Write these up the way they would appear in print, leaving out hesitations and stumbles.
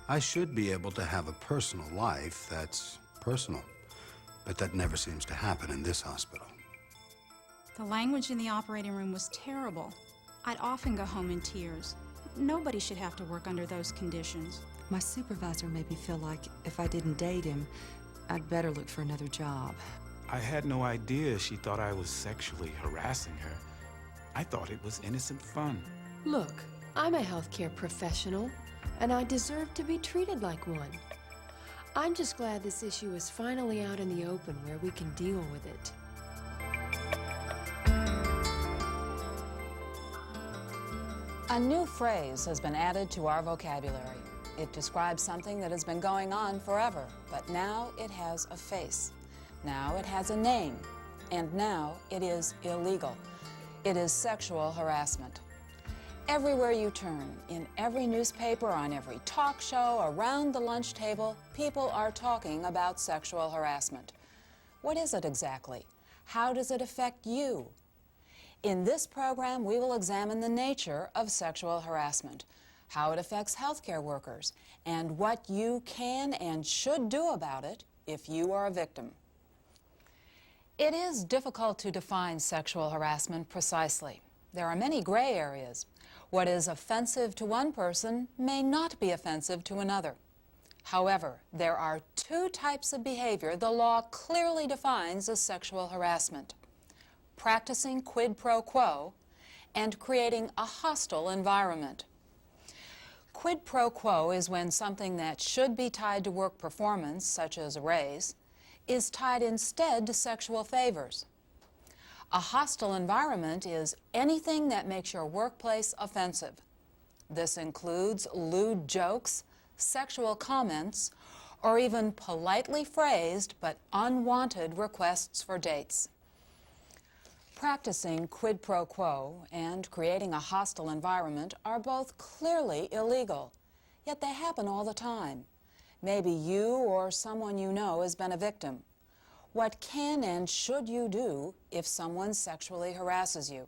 I should be able to have a personal life that's personal, but that never seems to happen in this hospital. The language in the operating room was terrible. I'd often go home in tears. Nobody should have to work under those conditions. My supervisor made me feel like if I didn't date him, I'd better look for another job. I had no idea she thought I was sexually harassing her. I thought it was innocent fun. Look, I'm a healthcare professional, and I deserve to be treated like one. I'm just glad this issue is finally out in the open where we can deal with it. A new phrase has been added to our vocabulary. It describes something that has been going on forever, but now it has a face. Now it has a name, and now it is illegal. It is sexual harassment. Everywhere you turn, in every newspaper, on every talk show, around the lunch table, people are talking about sexual harassment. What is it exactly? How does it affect you? In this program, we will examine the nature of sexual harassment, how it affects healthcare workers, and what you can and should do about it if you are a victim. It is difficult to define sexual harassment precisely. There are many gray areas. What is offensive to one person may not be offensive to another. However, there are two types of behavior the law clearly defines as sexual harassment: practicing quid pro quo and creating a hostile environment. Quid pro quo is when something that should be tied to work performance, such as a raise, is tied instead to sexual favors. A hostile environment is anything that makes your workplace offensive. This includes lewd jokes, sexual comments, or even politely phrased but unwanted requests for dates. Practicing quid pro quo and creating a hostile environment are both clearly illegal, yet they happen all the time. Maybe you or someone you know has been a victim. What can and should you do if someone sexually harasses you?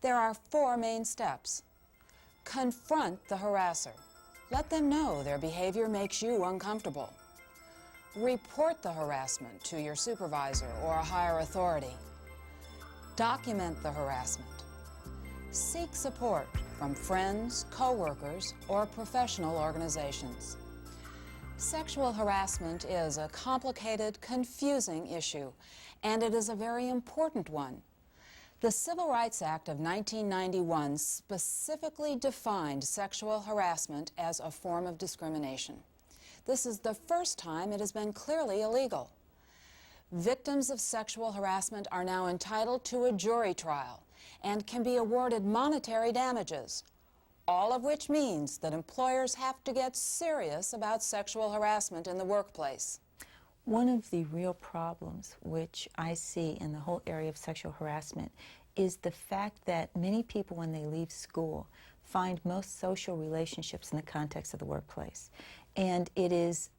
There are 4 main steps. Confront the harasser. Let them know their behavior makes you uncomfortable. Report the harassment to your supervisor or a higher authority. Document the harassment. Seek support from friends, co-workers, or professional organizations. Sexual harassment is a complicated, confusing issue, and it is a very important one. The Civil Rights Act of 1991 specifically defined sexual harassment as a form of discrimination. This is the first time it has been clearly illegal. Victims of sexual harassment are now entitled to a jury trial and can be awarded monetary damages, all of which means that employers have to get serious about sexual harassment in the workplace. One of the real problems which I see in the whole area of sexual harassment is the fact that many people, when they leave school, find most social relationships in the context of the workplace. And it is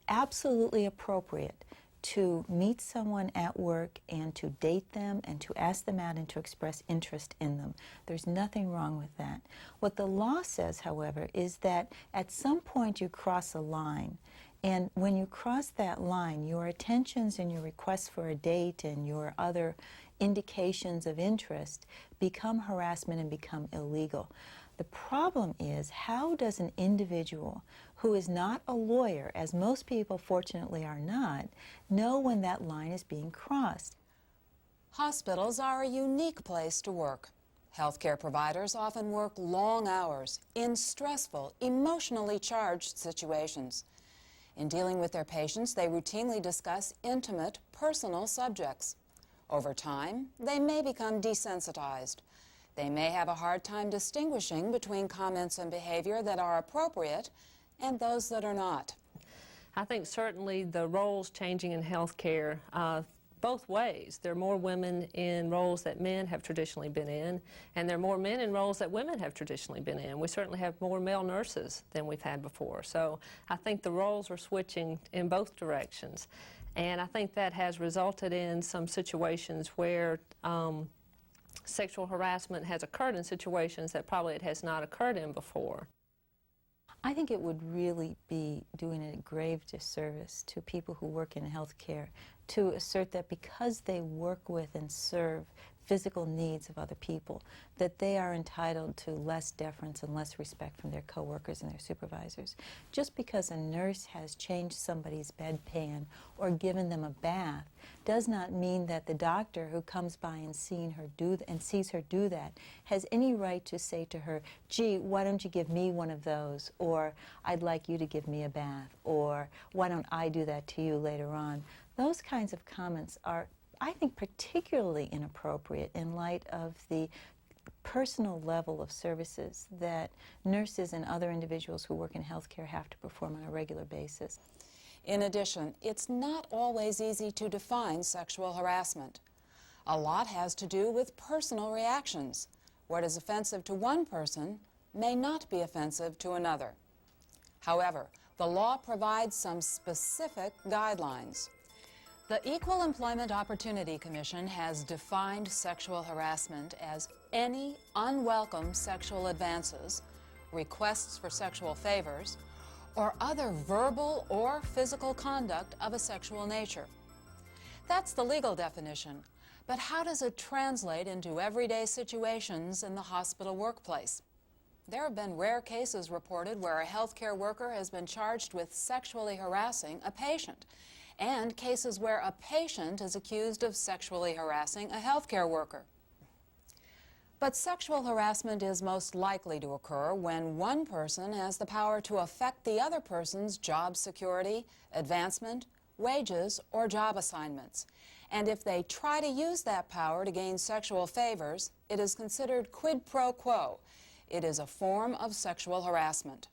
absolutely appropriate to meet someone at work and to date them and to ask them out and to express interest in them. There's nothing wrong with that. What the law says, however, is that at some point you cross a line, and when you cross that line, your attentions and your requests for a date and your other indications of interest become harassment and become illegal. The problem is, how does an individual who is not a lawyer, as most people fortunately are not, know when that line is being crossed? Hospitals are a unique place to work. Healthcare providers often work long hours in stressful, emotionally charged situations. In dealing with their patients, they routinely discuss intimate, personal subjects. Over time, they may become desensitized. They may have a hard time distinguishing between comments and behavior that are appropriate and those that are not. I think certainly the roles changing in healthcare both ways. There are more women in roles that men have traditionally been in, and there are more men in roles that women have traditionally been in. We certainly have more male nurses than we've had before. So I think the roles are switching in both directions. And I think that has resulted in some situations where sexual harassment has occurred in situations that probably it has not occurred in before. I think it would really be doing a grave disservice to people who work in healthcare to assert that because they work with and serve physical needs of other people, that they are entitled to less deference and less respect from their coworkers and their supervisors. Just because a nurse has changed somebody's bedpan or given them a bath does not mean that the doctor who comes by and sees her do that has any right to say to her, gee, why don't you give me one of those, or I'd like you to give me a bath, or why don't I do that to you later on. Those kinds of comments are, I think, particularly inappropriate in light of the personal level of services that nurses and other individuals who work in healthcare have to perform on a regular basis. In addition, it's not always easy to define sexual harassment. A lot has to do with personal reactions. What is offensive to one person may not be offensive to another. However, the law provides some specific guidelines. The Equal Employment Opportunity Commission has defined sexual harassment as any unwelcome sexual advances, requests for sexual favors, or other verbal or physical conduct of a sexual nature. That's the legal definition, but how does it translate into everyday situations in the hospital workplace? There have been rare cases reported where a healthcare worker has been charged with sexually harassing a patient, and cases where a patient is accused of sexually harassing a healthcare worker. But sexual harassment is most likely to occur when one person has the power to affect the other person's job security, advancement, wages, or job assignments. And if they try to use that power to gain sexual favors, it is considered quid pro quo. It is a form of sexual harassment.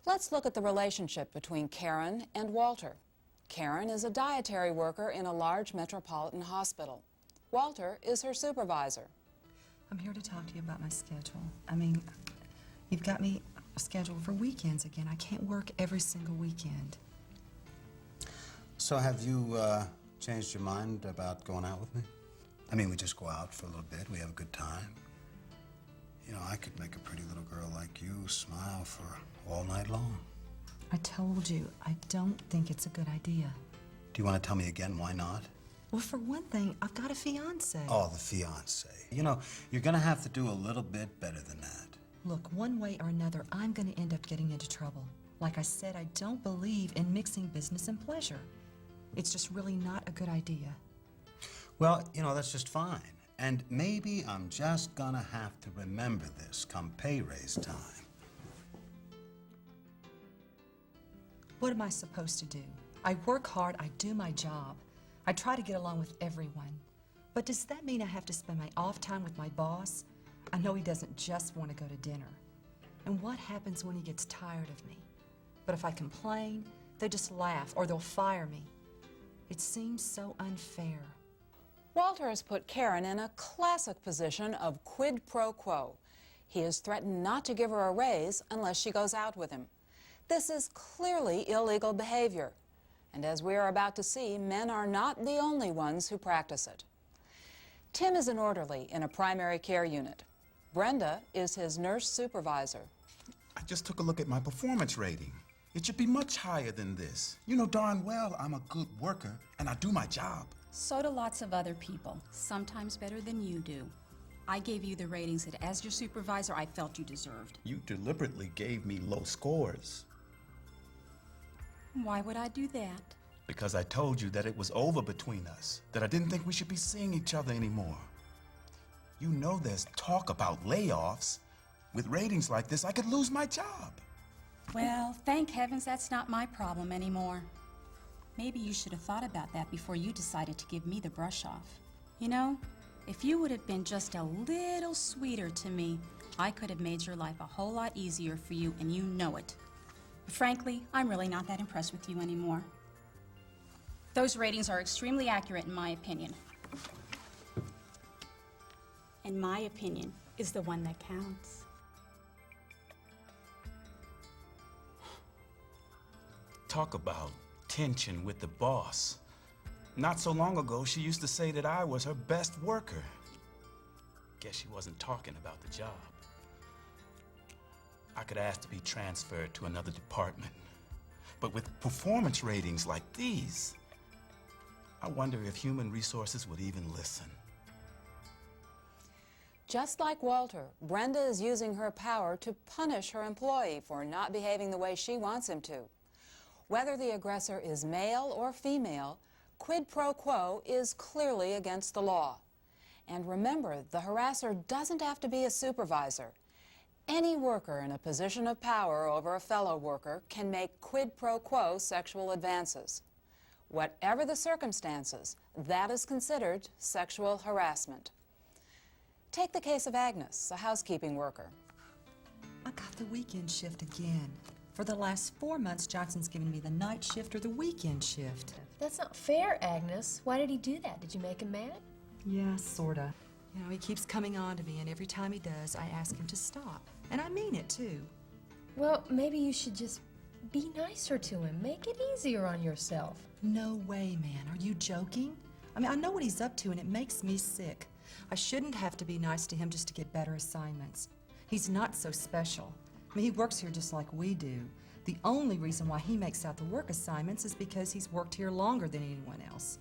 Let's look at the relationship between Karen and Walter. Karen is a dietary worker in a large metropolitan hospital. Walter is her supervisor. I'm here to talk to you about my schedule. I mean, you've got me scheduled for weekends again. I can't work every single weekend. So have you changed your mind about going out with me? I mean, we just go out for a little bit, we have a good time. You know, I could make a pretty little girl like you smile for all night long. I told you, I don't think it's a good idea. Do you want to tell me again why not? Well, for one thing, I've got a fiancé. Oh, the fiancé. You know, you're going to have to do a little bit better than that. Look, one way or another, I'm going to end up getting into trouble. Like I said, I don't believe in mixing business and pleasure. It's just really not a good idea. Well, you know, that's just fine. And maybe I'm just going to have to remember this come pay raise time. What am I supposed to do? I work hard, I do my job. I try to get along with everyone. But does that mean I have to spend my off time with my boss? I know he doesn't just want to go to dinner. And what happens when he gets tired of me? But if I complain, they just laugh or they'll fire me. It seems so unfair. Walter has put Karen in a classic position of quid pro quo. He has threatened not to give her a raise unless she goes out with him. This is clearly illegal behavior. And as we are about to see, men are not the only ones who practice it. Tim is an orderly in a primary care unit. Brenda is his nurse supervisor. I just took a look at my performance rating. It should be much higher than this. You know darn well I'm a good worker and I do my job. So do lots of other people, sometimes better than you do. I gave you the ratings that as your supervisor I felt you deserved. You deliberately gave me low scores. Why would I do that? Because I told you that it was over between us, that I didn't think we should be seeing each other anymore. You know there's talk about layoffs. With ratings like this, I could lose my job. Well, thank heavens that's not my problem anymore. Maybe you should have thought about that before you decided to give me the brush off. You know, if you would have been just a little sweeter to me, I could have made your life a whole lot easier for you, and you know it. But frankly, I'm really not that impressed with you anymore. Those ratings are extremely accurate in my opinion. And my opinion is the one that counts. Talk about tension with the boss. Not so long ago, she used to say that I was her best worker. Guess she wasn't talking about the job. I could ask to be transferred to another department. But with performance ratings like these, I wonder if human resources would even listen. Just like Walter, Brenda is using her power to punish her employee for not behaving the way she wants him to. Whether the aggressor is male or female, quid pro quo is clearly against the law. And remember, the harasser doesn't have to be a supervisor. Any worker in a position of power over a fellow worker can make quid pro quo sexual advances. Whatever the circumstances, that is considered sexual harassment. Take the case of Agnes, a housekeeping worker. I got the weekend shift again. For the last 4 months, Johnson's given me the night shift or the weekend shift. That's not fair, Agnes. Why did he do that? Did you make him mad? Yeah, sorta. You know, he keeps coming on to me, and every time he does, I ask him to stop. And I mean it, too. Well, maybe you should just be nicer to him. Make it easier on yourself. No way, man. Are you joking? I mean, I know what he's up to, and it makes me sick. I shouldn't have to be nice to him just to get better assignments. He's not so special. I mean, he works here just like we do. The only reason why he makes out the work assignments is because he's worked here longer than anyone else.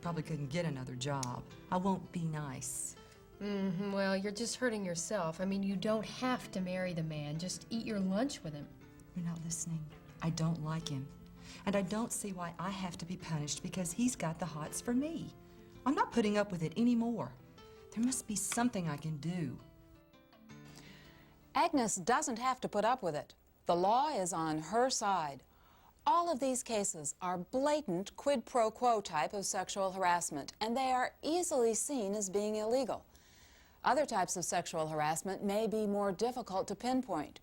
Probably couldn't get another job. I won't be nice. Well, you're just hurting yourself. I mean, you don't have to marry the man. Just eat your lunch with him. You're not listening. I don't like him. And I don't see why I have to be punished because he's got the hots for me. I'm not putting up with it anymore. There must be something I can do. Agnes doesn't have to put up with it. The law is on her side. All of these cases are blatant quid pro quo type of sexual harassment, and they are easily seen as being illegal. Other types of sexual harassment may be more difficult to pinpoint.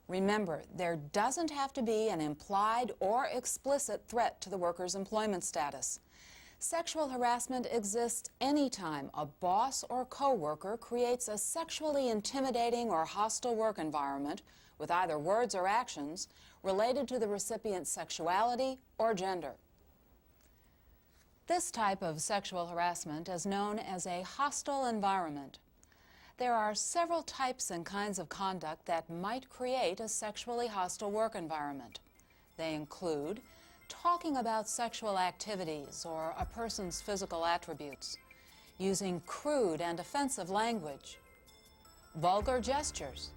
Remember, there doesn't have to be an implied or explicit threat to the worker's employment status. Sexual harassment exists anytime a boss or coworker creates a sexually intimidating or hostile work environment with either words or actions related to the recipient's sexuality or gender. This type of sexual harassment is known as a hostile environment. There are several types and kinds of conduct that might create a sexually hostile work environment. They include talking about sexual activities or a person's physical attributes, using crude and offensive language, vulgar gestures,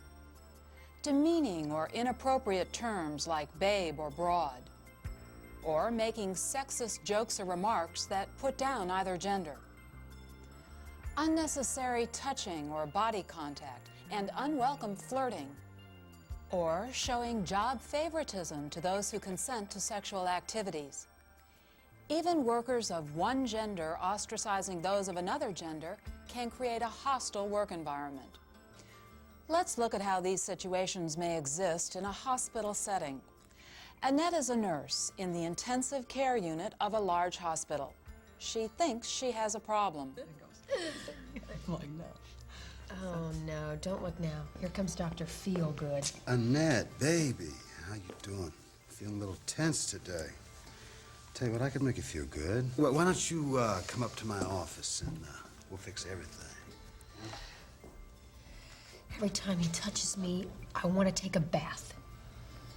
demeaning or inappropriate terms like babe or broad, or making sexist jokes or remarks that put down either gender, unnecessary touching or body contact, and unwelcome flirting, or showing job favoritism to those who consent to sexual activities. Even workers of one gender ostracizing those of another gender can create a hostile work environment. Let's look at how these situations may exist in a hospital setting. Annette is a nurse in the intensive care unit of a large hospital. She thinks she has a problem. Oh, no, don't look now. Here comes Dr. Feelgood. Annette, baby, how you doing? Feeling a little tense today. Tell you what, I could make you feel good. Well, why don't you come up to my office and we'll fix everything. Every time he touches me, I want to take a bath.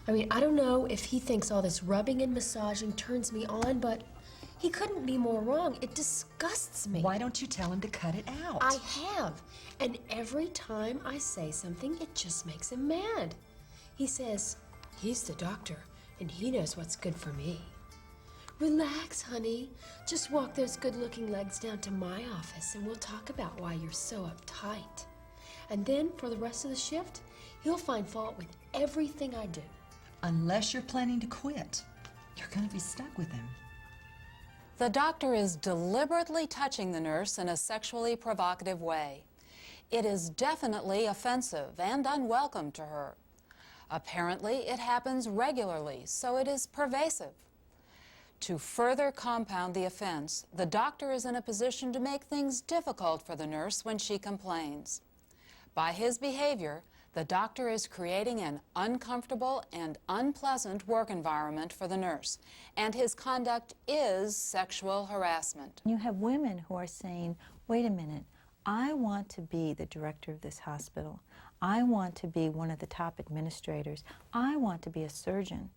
I mean, I don't know if he thinks all this rubbing and massaging turns me on, but he couldn't be more wrong. It disgusts me. Why don't you tell him to cut it out? I have. And every time I say something, it just makes him mad. He says, he's the doctor, and he knows what's good for me. Relax, honey. Just walk those good-looking legs down to my office, and we'll talk about why you're so uptight. And then, for the rest of the shift, he'll find fault with everything I do. Unless you're planning to quit, you're going to be stuck with him. The doctor is deliberately touching the nurse in a sexually provocative way. It is definitely offensive and unwelcome to her. Apparently, it happens regularly, so it is pervasive. To further compound the offense, the doctor is in a position to make things difficult for the nurse when she complains. By his behavior, the doctor is creating an uncomfortable and unpleasant work environment for the nurse, and his conduct is sexual harassment. You have women who are saying, wait a minute, I want to be the director of this hospital. I want to be one of the top administrators. I want to be a surgeon.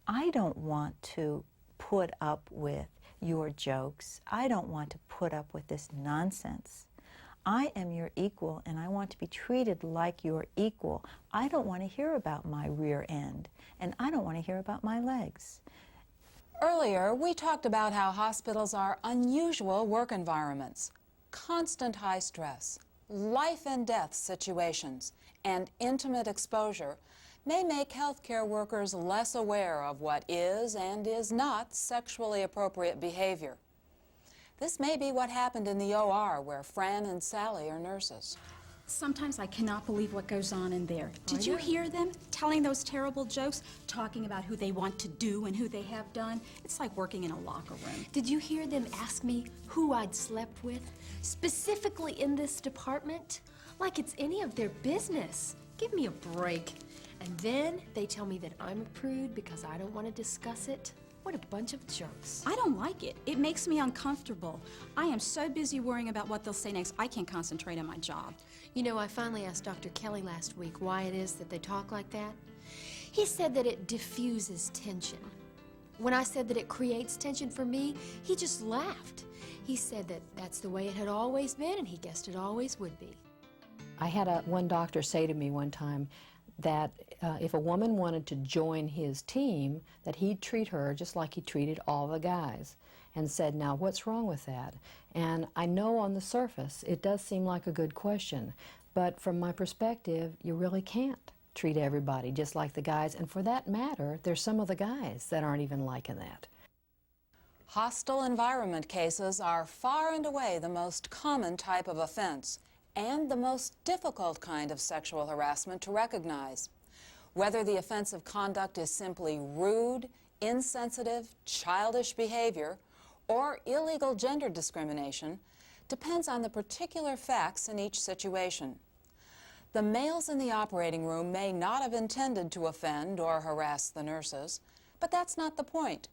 I don't want to put up with your jokes. I don't want to put up with this nonsense. I am your equal, and I want to be treated like your equal. I don't want to hear about my rear end, and I don't want to hear about my legs. Earlier, we talked about how hospitals are unusual work environments. Constant high stress, life and death situations, and intimate exposure may make healthcare workers less aware of what is and is not sexually appropriate behavior. This may be what happened in the OR where Fran and Sally are nurses. Sometimes I cannot believe what goes on in there. Did you hear them telling those terrible jokes, talking about who they want to do and who they have done? It's like working in a locker room. Did you hear them ask me who I'd slept with, specifically in this department? Like it's any of their business. Give me a break. And then they tell me that I'm a prude because I don't want to discuss it. What a bunch of jerks. I don't like it. It makes me uncomfortable. I am so busy worrying about what they'll say next, I can't concentrate on my job. You know, I finally asked Dr. Kelly last week why it is that they talk like that. He said that it diffuses tension. When I said that it creates tension for me, he just laughed. He said that that's the way it had always been, and he guessed it always would be. I had one doctor say to me one time that if a woman wanted to join his team, that he'd treat her just like he treated all the guys, and said, now what's wrong with that? And I know on the surface it does seem like a good question, but from my perspective, you really can't treat everybody just like the guys, and for that matter, there's some of the guys that aren't even liking that. Hostile environment cases are far and away the most common type of offense and the most difficult kind of sexual harassment to recognize. Whether the offensive conduct is simply rude, insensitive, childish behavior, or illegal gender discrimination depends on the particular facts in each situation. The males in the operating room may not have intended to offend or harass the nurses, but that's not the point.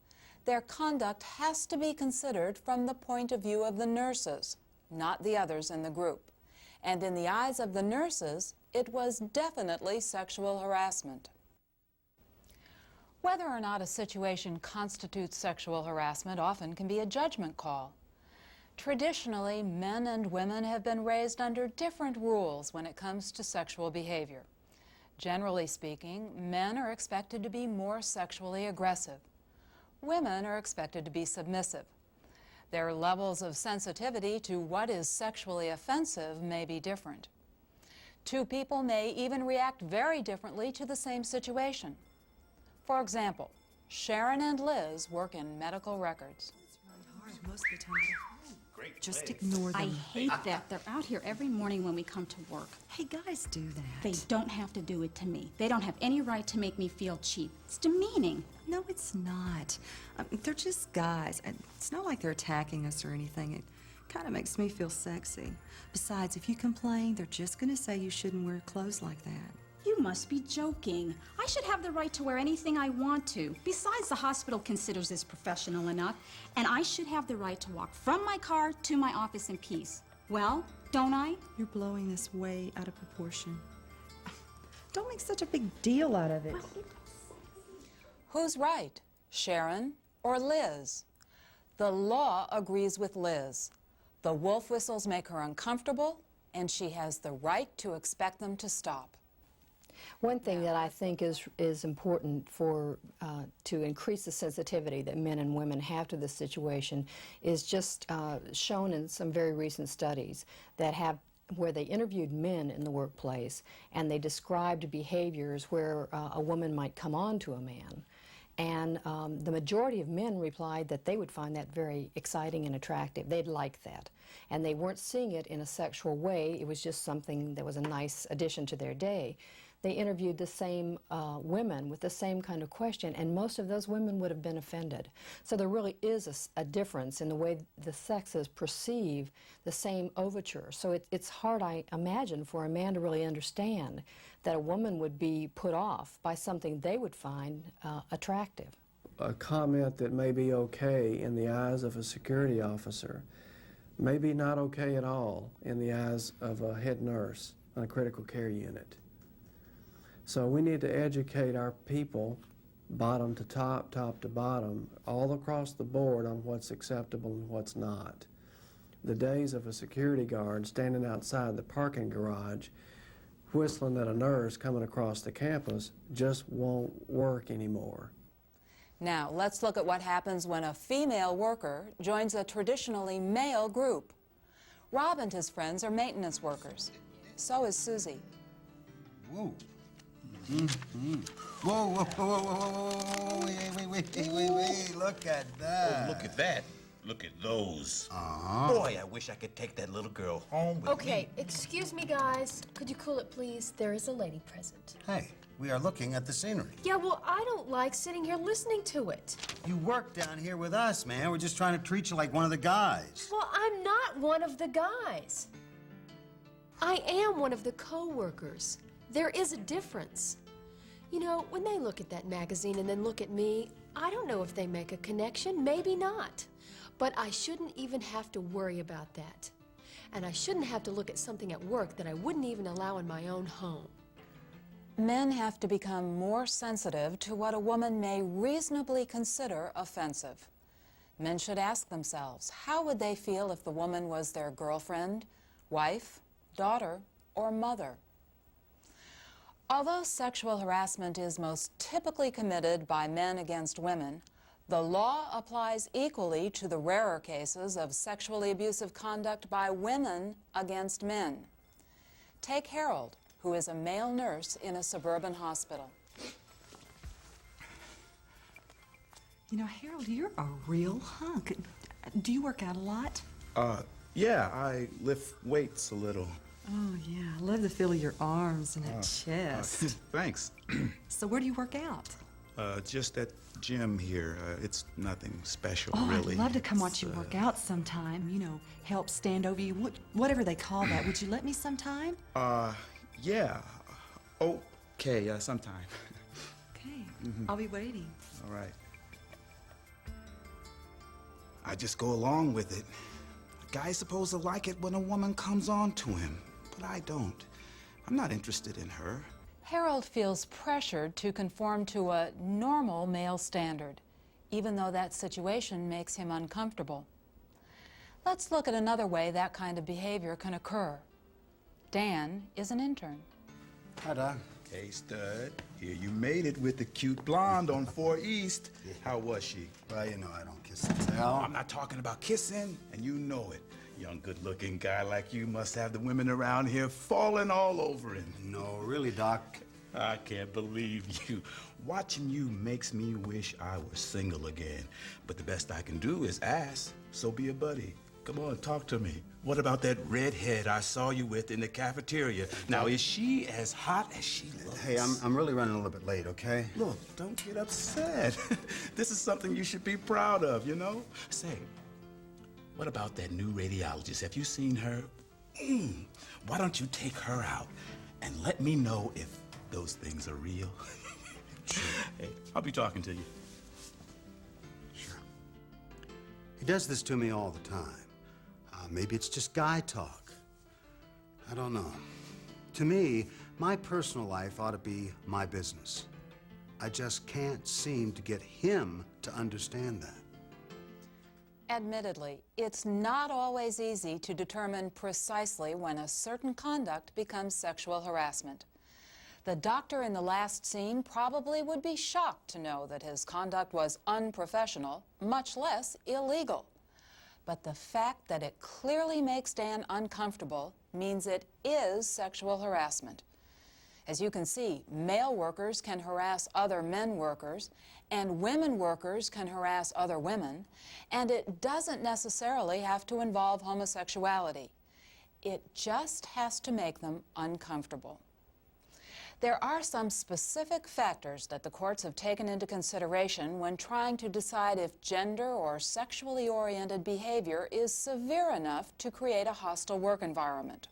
Their conduct has to be considered from the point of view of the nurses, not the others in the group. And in the eyes of the nurses, it was definitely sexual harassment. Whether or not a situation constitutes sexual harassment often can be a judgment call. Traditionally, men and women have been raised under different rules when it comes to sexual behavior. Generally speaking, men are expected to be more sexually aggressive. Women are expected to be submissive. Their levels of sensitivity to what is sexually offensive may be different. Two people may even react very differently to the same situation. For example, Sharon and Liz work in medical records. Most of the time. Just ignore them. I hate that. They're out here every morning when we come to work. Hey, guys do that. They don't have to do it to me. They don't have any right to make me feel cheap. It's demeaning. No, it's not. They're just guys. And it's not like they're attacking us or anything. It kind of makes me feel sexy. Besides, if you complain, they're just going to say you shouldn't wear clothes like that. You must be joking. I should have the right to wear anything I want to. Besides, the hospital considers this professional enough, and I should have the right to walk from my car to my office in peace. Well, don't I? You're blowing this way out of proportion. Don't make such a big deal out of it. Who's right, Sharon or Liz? The law agrees with Liz. The wolf whistles make her uncomfortable, and she has the right to expect them to stop. One thing that I think is important for to increase the sensitivity that men and women have to this situation is just shown in some very recent studies that have where they interviewed men in the workplace and they described behaviors where a woman might come on to a man. And the majority of men replied that they would find that very exciting and attractive. They'd like that. And they weren't seeing it in a sexual way. It was just something that was a nice addition to their day. They interviewed the same women with the same kind of question, and most of those women would have been offended. So there really is a difference in the way the sexes perceive the same overture. So it's hard, I imagine, for a man to really understand that a woman would be put off by something they would find attractive. A comment that may be okay in the eyes of a security officer may be not okay at all in the eyes of a head nurse on a critical care unit. So we need to educate our people, bottom to top, top to bottom, all across the board on what's acceptable and what's not. The days of a security guard standing outside the parking garage whistling at a nurse coming across the campus just won't work anymore. Now, let's look at what happens when a female worker joins a traditionally male group. Rob and his friends are maintenance workers. So is Susie. Whoa. Mm-hmm. Whoa, whoa, whoa, whoa, whoa, whoa, wait, look at that. Oh, look at that. Look at those. Uh-huh. Boy, I wish I could take that little girl home with me. Okay, excuse me, guys. Could you cool it, please? There is a lady present. Hey, we are looking at the scenery. Yeah, well, I don't like sitting here listening to it. You work down here with us, man. We're just trying to treat you like one of the guys. Well, I'm not one of the guys. I am one of the co-workers. There is a difference. You know, when they look at that magazine and then look at me, I don't know if they make a connection, maybe not. But I shouldn't even have to worry about that. And I shouldn't have to look at something at work that I wouldn't even allow in my own home. Men have to become more sensitive to what a woman may reasonably consider offensive. Men should ask themselves, how would they feel if the woman was their girlfriend, wife, daughter, or mother? Although sexual harassment is most typically committed by men against women, the law applies equally to the rarer cases of sexually abusive conduct by women against men. Take Harold, who is a male nurse in a suburban hospital. You know, Harold, you're a real hunk. Do you work out a lot? Yeah, I lift weights a little. Oh, yeah. I love the feel of your arms and that chest. Thanks. So where do you work out? Just at gym here. It's nothing special, Oh, really. I'd love to come watch you work out sometime. You know, help stand over you, whatever they call that. Would you let me sometime? Yeah. Okay, sometime. Okay, I'll be waiting. All right. I just go along with it. A guy's supposed to like it when a woman comes on to him, but I don't. I'm not interested in her. Harold feels pressured to conform to a normal male standard, even though that situation makes him uncomfortable. Let's look at another way that kind of behavior can occur. Dan is an intern. Hi, Doc. Hey, stud. Here you made it with the cute blonde on 4 East. How was she? Well, you know I don't kiss and tell. I'm not talking about kissing, and you know it. Young, good-looking guy like you must have the women around here falling all over him. No, really, Doc. I can't believe you. Watching you makes me wish I was single again. But the best I can do is ask, so be a buddy. Come on, talk to me. What about that redhead I saw you with in the cafeteria? Now, is she as hot as she looks? Hey, I'm really running a little bit late, okay? Look, don't get upset. This is something you should be proud of, you know? Say, what about that new radiologist? Have you seen her? Why don't you take her out and let me know if those things are real? Sure. Hey, I'll be talking to you. Sure. He does this to me all the time. Maybe it's just guy talk. I don't know. To me, my personal life ought to be my business. I just can't seem to get him to understand that. Admittedly, it's not always easy to determine precisely when a certain conduct becomes sexual harassment. The doctor in the last scene probably would be shocked to know that his conduct was unprofessional, much less illegal. But the fact that it clearly makes Dan uncomfortable means it is sexual harassment. As you can see, male workers can harass other men workers, and women workers can harass other women, and it doesn't necessarily have to involve homosexuality. It just has to make them uncomfortable. There are some specific factors that the courts have taken into consideration when trying to decide if gender or sexually oriented behavior is severe enough to create a hostile work environment.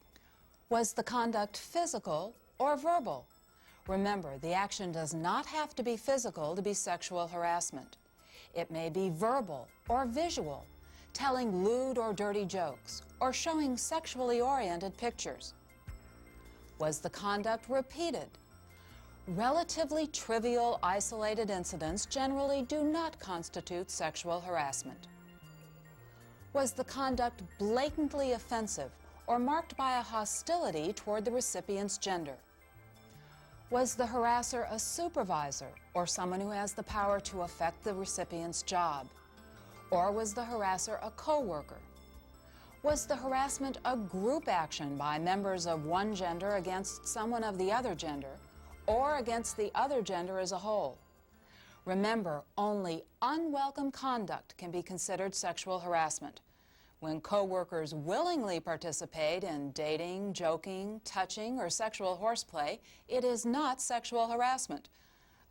Was the conduct physical or verbal? Remember, the action does not have to be physical to be sexual harassment. It may be verbal or visual, telling lewd or dirty jokes, or showing sexually oriented pictures. Was the conduct repeated? Relatively trivial, isolated incidents generally do not constitute sexual harassment. Was the conduct blatantly offensive or marked by a hostility toward the recipient's gender? Was the harasser a supervisor or someone who has the power to affect the recipient's job? Or was the harasser a co-worker? Was the harassment a group action by members of one gender against someone of the other gender, or against the other gender as a whole? Remember, only unwelcome conduct can be considered sexual harassment. When co-workers willingly participate in dating, joking, touching, or sexual horseplay, it is not sexual harassment,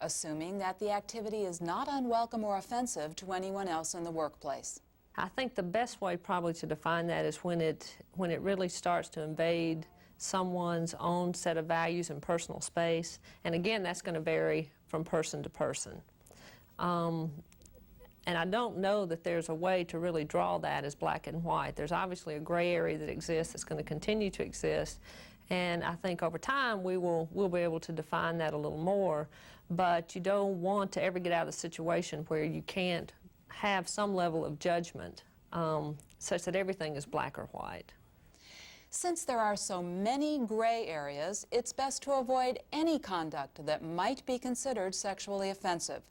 assuming that the activity is not unwelcome or offensive to anyone else in the workplace. I think the best way probably to define that is when it really starts to invade someone's own set of values and personal space. And again, that's going to vary from person to person. And I don't know that there's a way to really draw that as black and white. There's obviously a gray area that exists that's going to continue to exist. And I think over time we'll be able to define that a little more. But you don't want to ever get out of the situation where you can't have some level of judgment such that everything is black or white. Since there are so many gray areas, it's best to avoid any conduct that might be considered sexually offensive.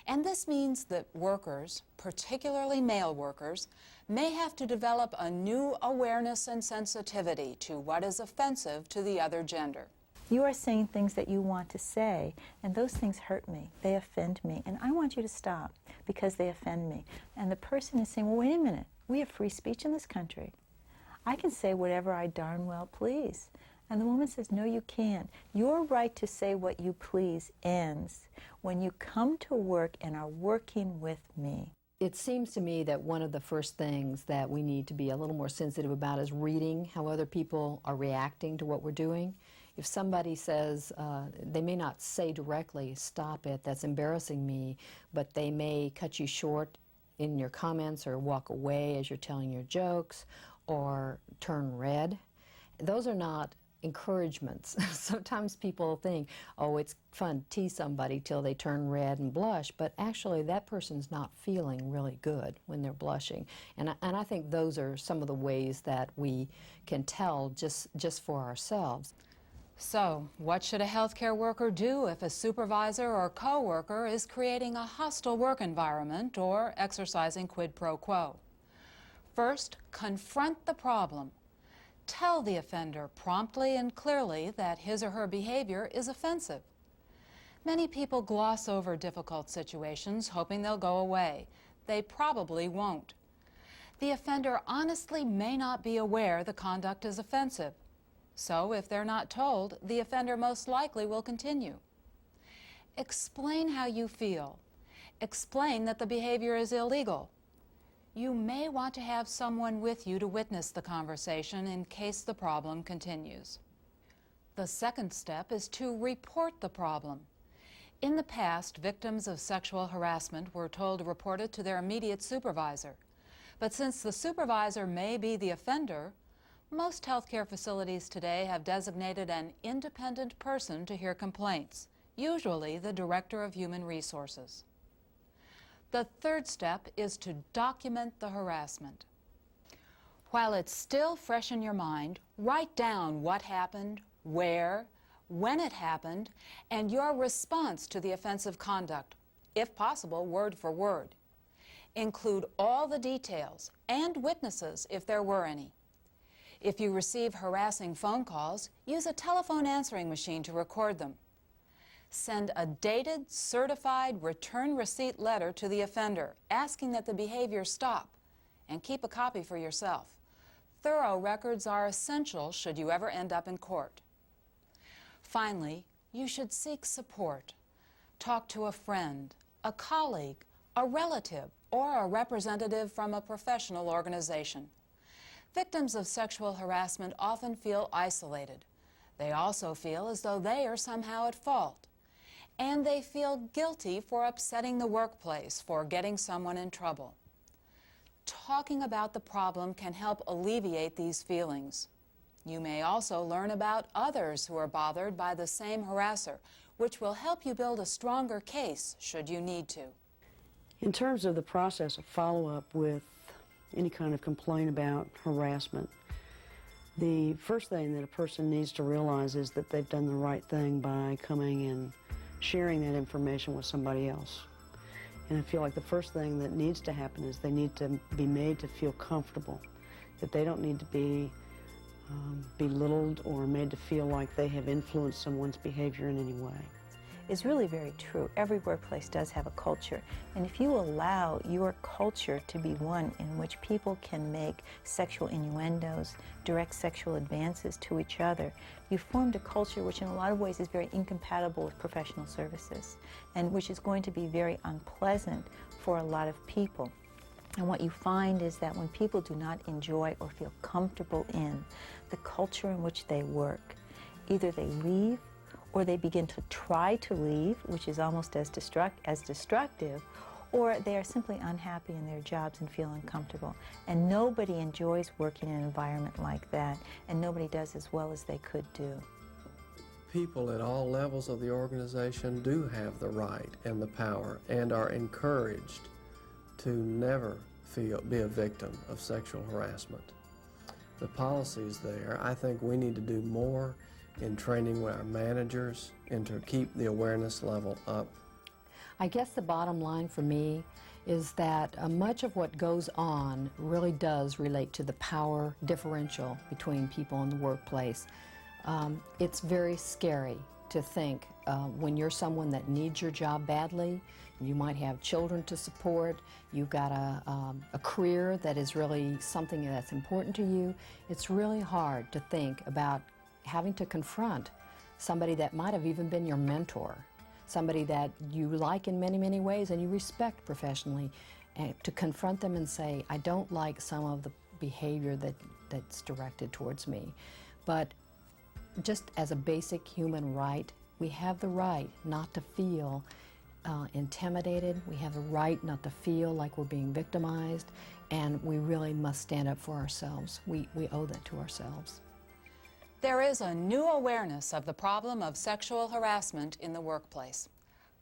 And this means that workers, particularly male workers, may have to develop a new awareness and sensitivity to what is offensive to the other gender. You are saying things that you want to say, and those things hurt me. They offend me, and I want you to stop because they offend me. And the person is saying, well, wait a minute. We have free speech in this country. I can say whatever I darn well please. And the woman says, no, you can't. Your right to say what you please ends when you come to work and are working with me. It seems to me that one of the first things that we need to be a little more sensitive about is reading how other people are reacting to what we're doing. If somebody says, they may not say directly, stop it, that's embarrassing me, but they may cut you short in your comments or walk away as you're telling your jokes or turn red. Those are not encouragements. Sometimes people think, oh, it's fun to tease somebody till they turn red and blush, but actually that person's not feeling really good when they're blushing. And I think those are some of the ways that we can tell just for ourselves. So, what should a healthcare worker do if a supervisor or co-worker is creating a hostile work environment or exercising quid pro quo? First, confront the problem. Tell the offender promptly and clearly that his or her behavior is offensive. Many people gloss over difficult situations, hoping they'll go away. They probably won't. The offender honestly may not be aware the conduct is offensive. So, if they're not told, the offender most likely will continue. Explain how you feel. Explain that the behavior is illegal. You may want to have someone with you to witness the conversation in case the problem continues. The second step is to report the problem. In the past, victims of sexual harassment were told to report it to their immediate supervisor. But since the supervisor may be the offender, most healthcare facilities today have designated an independent person to hear complaints, usually the Director of Human Resources. The third step is to document the harassment. While it's still fresh in your mind, write down what happened, where, when it happened, and your response to the offensive conduct, if possible, word for word. Include all the details and witnesses if there were any. If you receive harassing phone calls, use a telephone answering machine to record them. Send a dated, certified return receipt letter to the offender asking that the behavior stop, and keep a copy for yourself. Thorough records are essential should you ever end up in court. Finally, you should seek support. Talk to a friend, a colleague, a relative, or a representative from a professional organization. Victims of sexual harassment often feel isolated. They also feel as though they are somehow at fault. And they feel guilty for upsetting the workplace, for getting someone in trouble. Talking about the problem can help alleviate these feelings. You may also learn about others who are bothered by the same harasser, which will help you build a stronger case should you need to. In terms of the process of follow-up with any kind of complaint about harassment, the first thing that a person needs to realize is that they've done the right thing by coming and sharing that information with somebody else. And I feel like the first thing that needs to happen is they need to be made to feel comfortable, that they don't need to be belittled or made to feel like they have influenced someone's behavior in any way. Is really very true. Every workplace does have a culture, and if you allow your culture to be one in which people can make sexual innuendos, direct sexual advances to each other, you've formed a culture which in a lot of ways is very incompatible with professional services, and which is going to be very unpleasant for a lot of people. And what you find is that when people do not enjoy or feel comfortable in the culture in which they work, either they leave or they begin to try to leave, which is almost as destructive, or they are simply unhappy in their jobs and feel uncomfortable. And nobody enjoys working in an environment like that, and nobody does as well as they could do. People at all levels of the organization do have the right and the power and are encouraged to never be a victim of sexual harassment. The policy's there. I think we need to do more in training our managers and to keep the awareness level up. I guess the bottom line for me is that much of what goes on really does relate to the power differential between people in the workplace. It's very scary to think when you're someone that needs your job badly, you might have children to support, you've got a career that is really something that's important to you. It's really hard to think about having to confront somebody that might have even been your mentor, somebody that you like in many, many ways and you respect professionally, and to confront them and say, I don't like some of the behavior that's directed towards me. But just as a basic human right, we have the right not to feel intimidated. We have the right not to feel like we're being victimized, and we really must stand up for ourselves. We owe that to ourselves. There is a new awareness of the problem of sexual harassment in the workplace.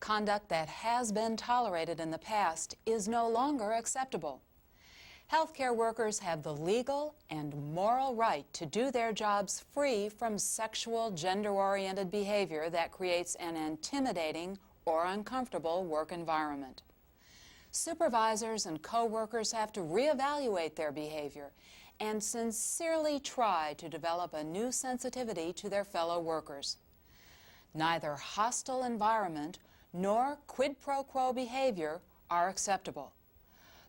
Conduct that has been tolerated in the past is no longer acceptable. Healthcare workers have the legal and moral right to do their jobs free from sexual, gender-oriented behavior that creates an intimidating or uncomfortable work environment. Supervisors and co-workers have to reevaluate their behavior and sincerely try to develop a new sensitivity to their fellow workers. Neither hostile environment nor quid pro quo behavior are acceptable.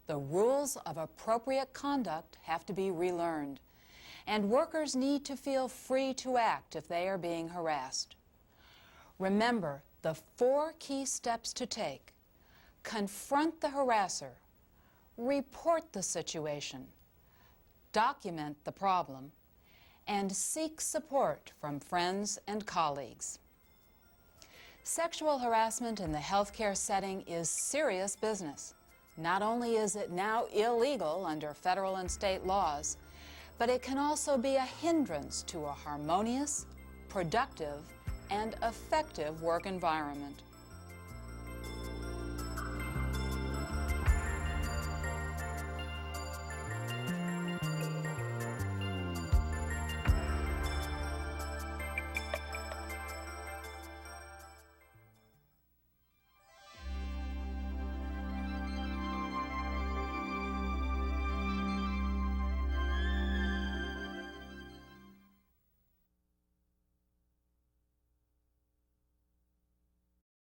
The rules of appropriate conduct have to be relearned, and workers need to feel free to act if they are being harassed. Remember the 4 key steps to take: confront the harasser, report the situation, document the problem, and seek support from friends and colleagues. Sexual harassment in the healthcare setting is serious business. Not only is it now illegal under federal and state laws, but it can also be a hindrance to a harmonious, productive, and effective work environment.